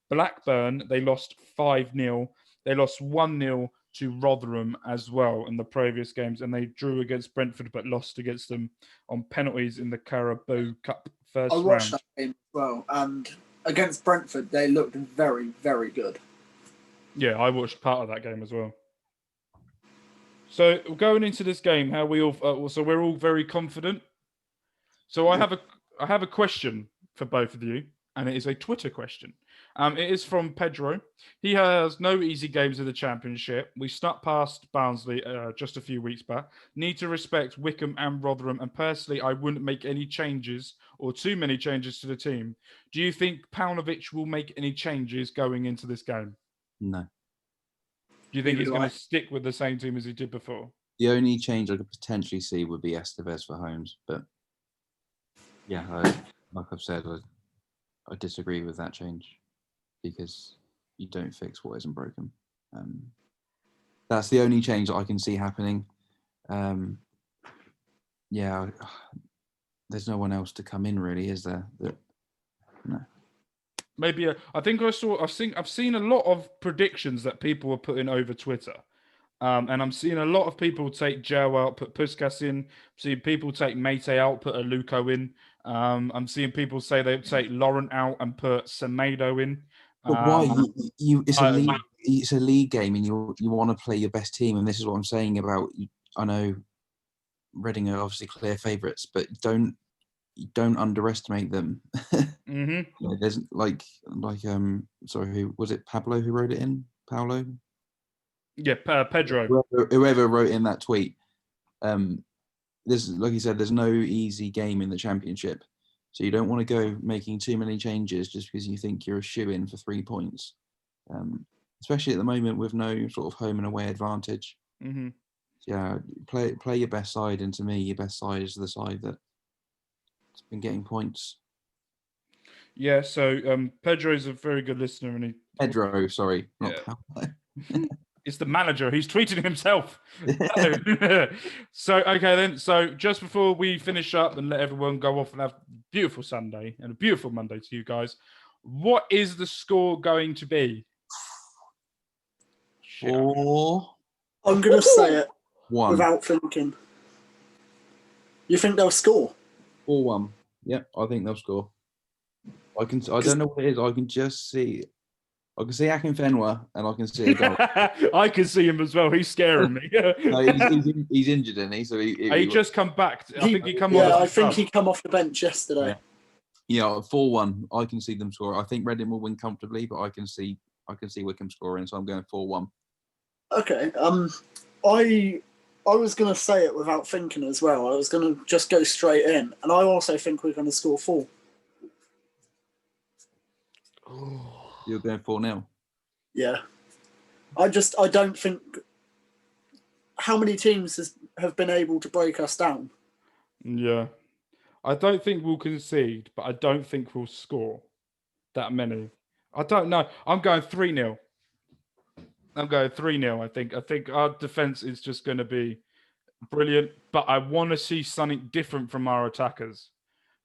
Blackburn, they lost 5-0. They lost 1-0 to Rotherham as well in the previous games, and they drew against Brentford but lost against them on penalties in the Carabao Cup first I watched round. that game as well, and against Brentford, they looked very, very good. Yeah, I watched part of that game as well. So going into this game, how we all so we're all very confident. So I have a question for both of you, and it is a Twitter question. It is from Pedro. He has no easy games in the Championship. We snuck past Barnsley just a few weeks back. Need to respect Wycombe and Rotherham, and personally, I wouldn't make any changes or too many changes to the team. Do you think Paunovic will make any changes going into this game? No. Do you think he's going to stick with the same team as he did before? The only change I could potentially see would be Estevez for Holmes, but yeah, like I've said, I disagree with that change because you don't fix what isn't broken. That's the only change that I can see happening. Yeah, there's no one else to come in, really, is there? No. Maybe I've seen a lot of predictions that people were putting over Twitter. And I'm seeing a lot of people take Joe out, put Puskas in. I'm seeing people take Mate out, put Aluko in. I'm seeing people say they take Laurent out and put Semedo in. But why? It's a league game, and you want to play your best team. And this is what I'm saying about. I know Reading are obviously clear favourites, but don't underestimate them. Mm-hmm. There's sorry, who was it? Pablo who wrote it in? Paolo? Yeah, Pedro. Whoever wrote in that tweet. There's, like you said, there's no easy game in the Championship, so you don't want to go making too many changes just because you think you're a shoo-in for 3 points, especially at the moment with no sort of home and away advantage. Mm-hmm. Yeah, play your best side, and to me, your best side is the side that's been getting points. Yeah, so Pedro's a very good listener, and Pedro, sorry, not Paolo. It's the manager. He's tweeting himself. So, okay then. So just before we finish up and let everyone go off and have a beautiful Sunday and a beautiful Monday to you guys, what is the score going to be? 4. I'm going to say it 1. without thinking. You think they'll score? 4-1. Yeah, I think they'll score. I don't know what it is. I can just see. I can see Akinfenwa, and I can see a goal. I can see him as well. He's scaring me. No, he's injured, isn't he? So he just come back. I think he come. Yeah, I think he come off the bench yesterday. Yeah, 4-1. I can see them score. I think Reading will win comfortably, but I can see Wycombe scoring. So I'm going 4-1. Okay. I was going to say it without thinking as well. I was going to just go straight in, and I also think we're going to score 4. You're going 4-0. Yeah. I don't think. How many teams have been able to break us down? Yeah. I don't think we'll concede, but I don't think we'll score that many. I don't know. I'm going 3-0. I think our defense is just going to be brilliant, but I want to see something different from our attackers.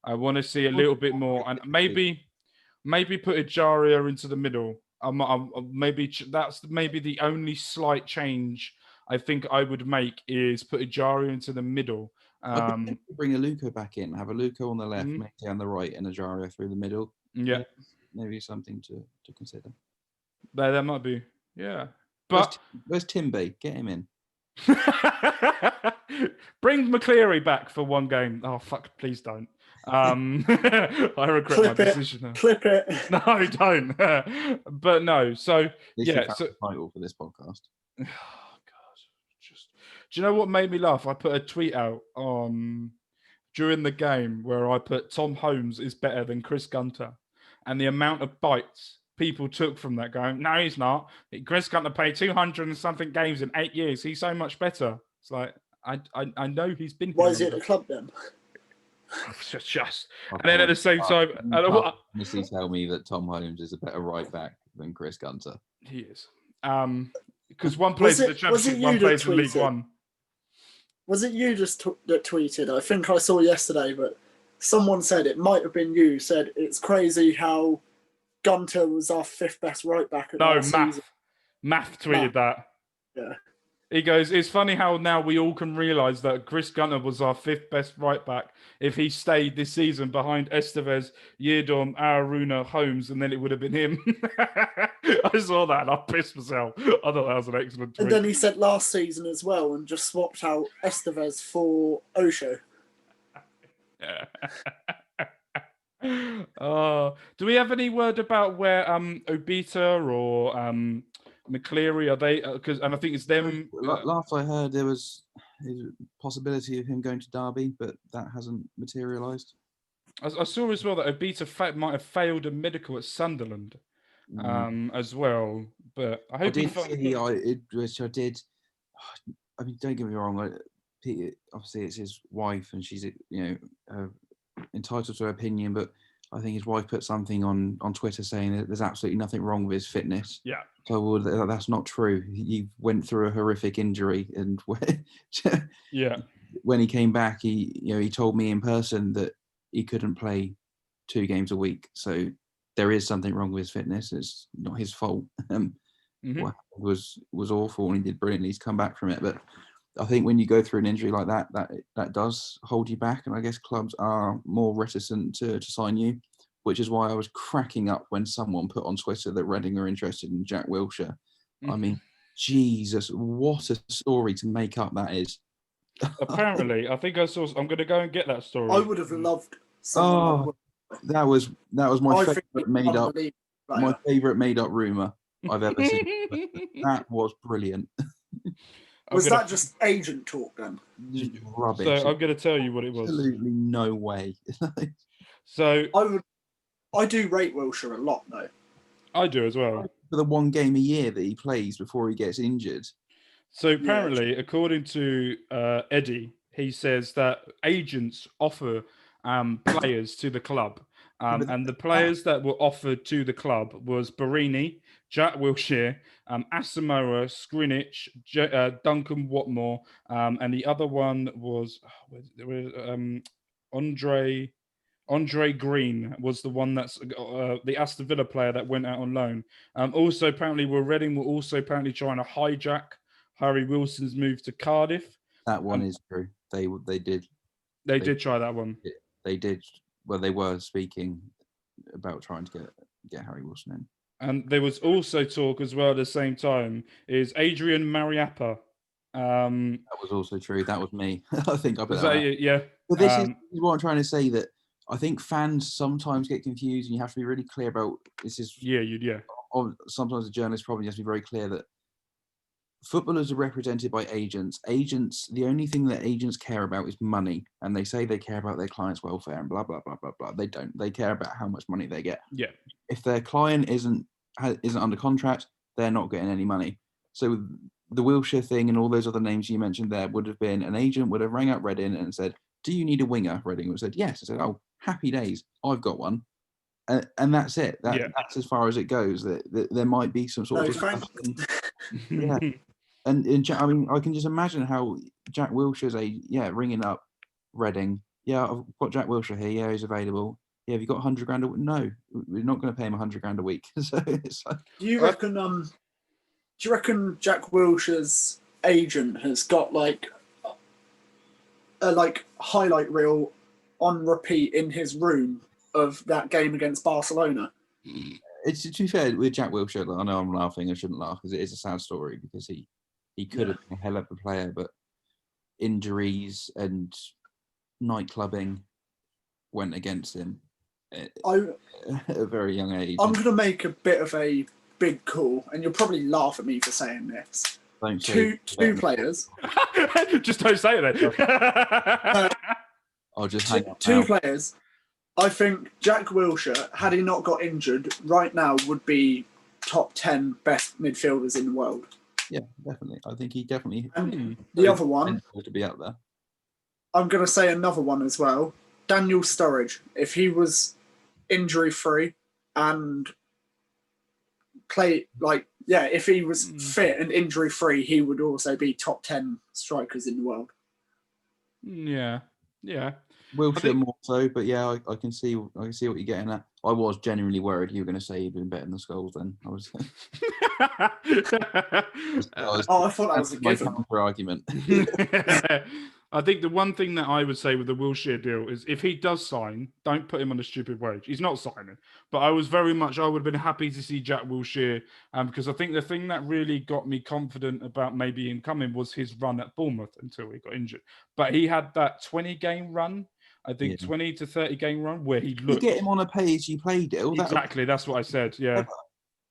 I want to see a little bit more, and maybe put Ejaria into the middle. That's maybe the only slight change I think I would make is put Ejaria into the middle. I think bring Aluko back in, have Aluko on the left, Mate on the right, and Ejaria through the middle. Yeah, maybe something to consider. There might be. Yeah, but where's Timby? Get him in. Bring McCleary back for one game. Oh fuck! Please don't. I regret my decision now. Clip it. No, don't. But no. So yeah. So title for this podcast. Oh god! Do you know what made me laugh? I put a tweet out during the game where I put Tom Holmes is better than Chris Gunter, and the amount of bites people took from that going, no, he's not. Chris Gunter played 200 and something games in 8 years. He's so much better. It's like I know he's been. Why is he at the club then? Just and then at the same time, honestly tell me that Tom Holmes is a better right back than Chris Gunter. He is. Because one plays in the Championship, one plays in League One. Was it you that tweeted? I think I saw yesterday, but someone said it might have been you. Said it's crazy how Gunter was our 5th best right back. No, Math tweeted that. Yeah. He goes, it's funny how now we all can realise that Chris Gunter was our 5th best right back if he stayed this season behind Estevez, Yedom, Aruna, Holmes, and then it would have been him. I saw that and I pissed myself. I thought that was an excellent tweet. And then he said last season as well and just swapped out Estevez for Osho. Do we have any word about where Obita or McCleary are they? And I think it's them. Last I heard, there was a possibility of him going to Derby, but that hasn't materialised. I saw as well that Obita might have failed a medical at Sunderland as well. But I hope which I did. I mean, don't get me wrong. Obviously, it's his wife, and she's entitled to her opinion. But I think his wife put something on Twitter saying that there's absolutely nothing wrong with his fitness. Yeah. So that's not true. He went through a horrific injury, and when he came back, he told me in person that he couldn't play 2 games a week. So there is something wrong with his fitness. It's not his fault. What was awful, and he did brilliantly. He's come back from it, but I think when you go through an injury like that does hold you back, and I guess clubs are more reticent to sign you, which is why I was cracking up when someone put on Twitter that Reading are interested in Jack Wilshere. I mean, Jesus, what a story to make up that is. Apparently, I think I saw. I'm going to go and get that story. I would have loved someone. That was my favourite made up. My favourite made up rumor I've ever seen. That was brilliant. Was that just agent talk then? Just rubbish. So I'm going to tell you what it was. Absolutely no way. So I do rate Wilshere a lot though. I do as well. For the 1 game a year that he plays before he gets injured. So apparently, according to Eddie, he says that agents offer players to the club. And the players that were offered to the club was Barini, Jack Wilshere, Asamoah, Skriniar, Duncan Watmore, and the other one was Andre Green was the one that's the Aston Villa player that went out on loan. Also, apparently, Reading were also apparently trying to hijack Harry Wilson's move to Cardiff. That one is true. They did. They did try that one. They did. Well, they were speaking about trying to get Harry Wilson in. And there was also talk as well at the same time is Adrian Mariappa. That was also true. That was me. I think I put that. Yeah. But this is what I'm trying to say, that I think fans sometimes get confused, and you have to be really clear about this. Sometimes the journalist probably has to be very clear that footballers are represented by agents. The only thing that agents care about is money, and they say they care about their client's welfare and blah blah blah blah blah. They don't. They care about how much money they get. Yeah. If their client isn't under contract, they're not getting any money. So the Wilshere thing and all those other names you mentioned there would have been, an agent would have rang up Reading and said, "Do you need a winger?" Reading would have said, "Yes." I said, "Oh, happy days, I've got one." And that's it. That's as far as it goes. That there might be some sort of yeah. And I mean, I can just imagine how Jack Wilshere's ringing up Reading. Yeah, I've got Jack Wilshere here. Yeah, he's available. Yeah, have you got 100 grand a week? No, we're not going to pay him 100 grand a week. So it's like, do you reckon Jack Wilshere's agent has got like a highlight reel on repeat in his room of that game against Barcelona? It's, to be fair, with Jack Wilshere, I know I'm laughing. I shouldn't laugh because it is a sad story, because he could have been a hell of a player, but injuries and night clubbing went against him at a very young age. I'm going to make a bit of a big call, and you'll probably laugh at me for saying this. Two players. Just don't say it then. I'll just hang up. Two players. I think Jack Wilshere, had he not got injured, right now would be top 10 best midfielders in the world. Yeah, definitely. I think he definitely. And the other one to be up there. I'm going to say another one as well. Daniel Sturridge, if he was injury free and if he was fit and injury free, he would also be top 10 strikers in the world. Yeah. Wilshere more so, but yeah, I can see what you're getting at. I was genuinely worried you were going to say you'd been betting the Skulls. Then I was. I thought that was a my given. counter argument. I think the one thing that I would say with the Wilshere deal is if he does sign, don't put him on a stupid wage. He's not signing. But I would have been happy to see Jack Wilshere because I think the thing that really got me confident about maybe him coming was his run at Bournemouth until he got injured. But he had that 20-game run, I think 20 to 30-game run where he looked. You get him on a pay-as-you-play deal. Exactly, that's what I said, yeah.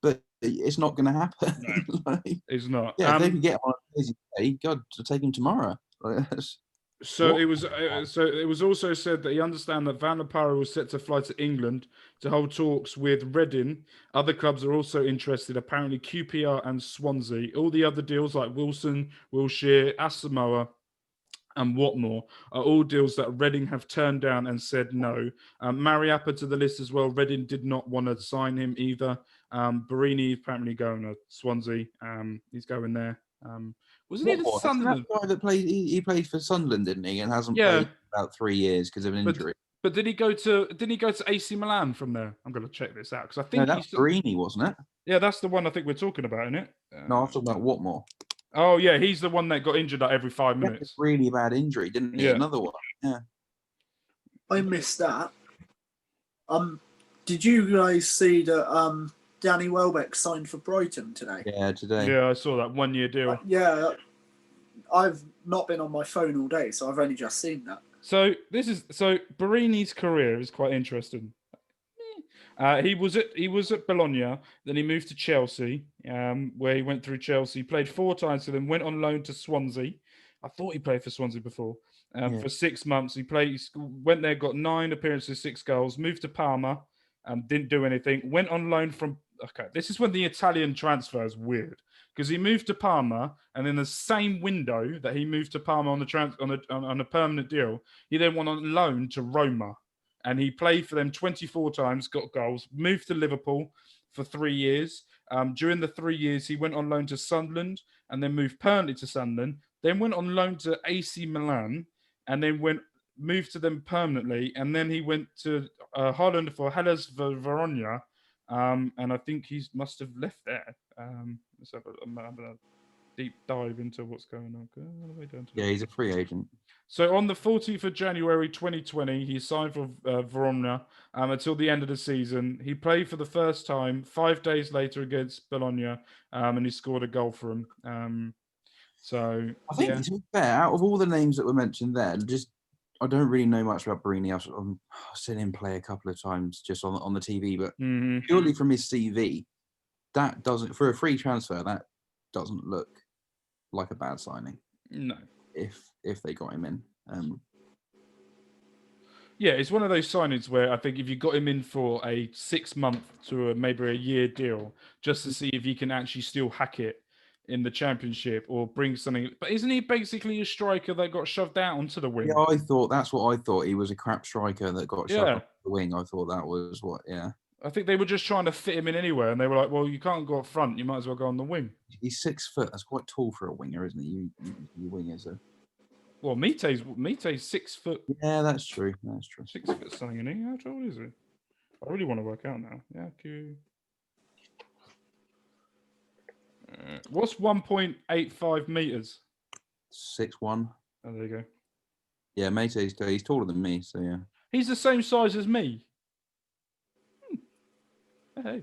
But it's not going to happen. No, it's not. Yeah, if they can get him on a pay-as-you-play, God, to take him tomorrow. So it was also said that he understands that Van der Paro was set to fly to England to hold talks with Reading. Other clubs are also interested, apparently QPR and Swansea. All the other deals like Wilson, Wilshere, Asamoah, and Watmore are all deals that Reading have turned down and said no. Mariappa to the list as well. Reading did not want to sign him either. Barini apparently going to Swansea. He's going there. Wasn't he the Sunderland? That guy that played? He played for Sunderland, didn't he? And hasn't played for about 3 years because of an injury. But did he go to AC Milan from there? I'm going to check this out because I think that's Barini, wasn't it? Yeah, that's the one I think we're talking about, isn't it? No, I'm talking about Watmore. Oh yeah, he's the one that got injured like every 5 minutes. Really bad injury, didn't he? Yeah. Another one. Yeah. I missed that. Did you guys see that Danny Welbeck signed for Brighton today? Yeah, today. Yeah, I saw that 1-year deal. Yeah, I've not been on my phone all day, so I've only just seen that. So Barini's career is quite interesting. He was at Bologna, then he moved to Chelsea, where he went through Chelsea, played 4 times for them, went on loan to Swansea. I thought he played for Swansea before. For 6 months, he went there, got 9 appearances, 6 goals, moved to Parma, didn't do anything. Went on loan from. Okay, this is when the Italian transfer is weird because he moved to Parma, and in the same window that he moved to Parma on a permanent deal, he then went on loan to Roma. And he played for them 24 times, got goals, moved to Liverpool for 3 years. During the 3 years, he went on loan to Sunderland and then moved permanently to Sunderland. Then went on loan to AC Milan and then moved to them permanently. And then he went to Holland for Hellas Verona. And I think he must have left there. Let's have a deep dive into what's going on. Yeah, he's a free agent. So on the 14th of January 2020, he signed for Verona until the end of the season. He played for the first time 5 days later against Bologna, and he scored a goal for him. I think to be fair, out of all the names that were mentioned there, I don't really know much about Barini. I've seen him play a couple of times just on the TV, but purely from his CV, that doesn't, for a free transfer, that doesn't look like a bad signing. No. If they got him in. Yeah, it's one of those signings where I think if you got him in for a 6 month to maybe a year deal, just to see if he can actually still hack it in the Championship or bring something. But isn't he basically a striker that got shoved out onto the wing? Yeah, that's what I thought. He was a crap striker that got shoved onto the wing. I thought that was what, I think they were just trying to fit him in anywhere, and they were like, well, you can't go up front. You might as well go on the wing. He's 6 foot. That's quite tall for a winger, isn't he? You wingers are... Well, Mite's 6 foot. Yeah, that's true. 6 foot something, isn't he? How tall is he? I really want to work out now. Yeah, what's 1.85 meters? 6'1". Oh, there you go. Yeah, he's taller than me, so yeah. He's the same size as me. Hey,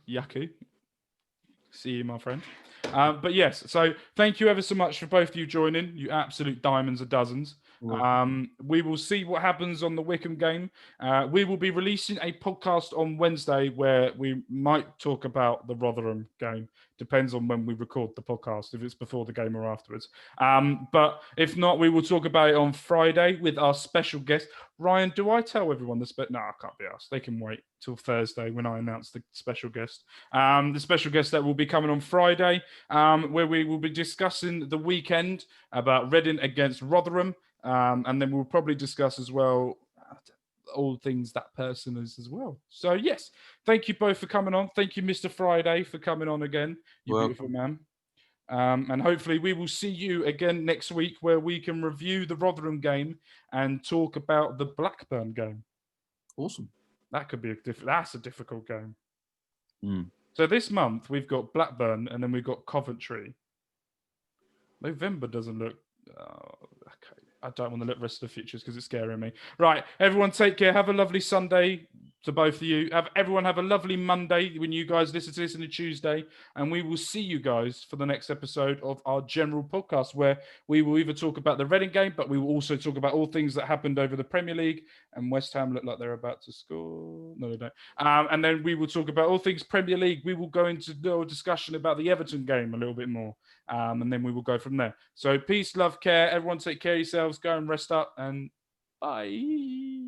Yaku. See you, my friend. But yes, so thank you ever so much for both of you joining. You absolute diamonds of dozens. We will see what happens on the Wycombe game. We will be releasing a podcast on Wednesday where we might talk about the Rotherham game. Depends on when we record the podcast, if it's before the game or afterwards. But if not, we will talk about it on Friday with our special guest. Ryan, do I tell everyone No, I can't be asked. They can wait till Thursday when I announce the special guest. The special guest that will be coming on Friday, where we will be discussing the weekend about Reading against Rotherham. And then we'll probably discuss as well all things that person is as well. So yes, thank you both for coming on. Thank you, Mr. Friday, for coming on again. You beautiful man. And hopefully we will see you again next week where we can review the Rotherham game and talk about the Blackburn game. Awesome. That could be that's a difficult game. Mm. So this month we've got Blackburn and then we've got Coventry. November doesn't look... okay. I don't want to look at the rest of the fixtures because it's scaring me. Right, everyone take care. Have a lovely Sunday to both of you. Everyone have a lovely Monday when you guys listen to this on a Tuesday. And we will see you guys for the next episode of our general podcast where we will either talk about the Reading game, but we will also talk about all things that happened over the Premier League. And West Ham look like they're about to score. No, they don't. And then we will talk about all things Premier League. We will go into a discussion about the Everton game a little bit more. And then we will go from there. So peace, love, care. Everyone take care of yourselves. Go and rest up and bye.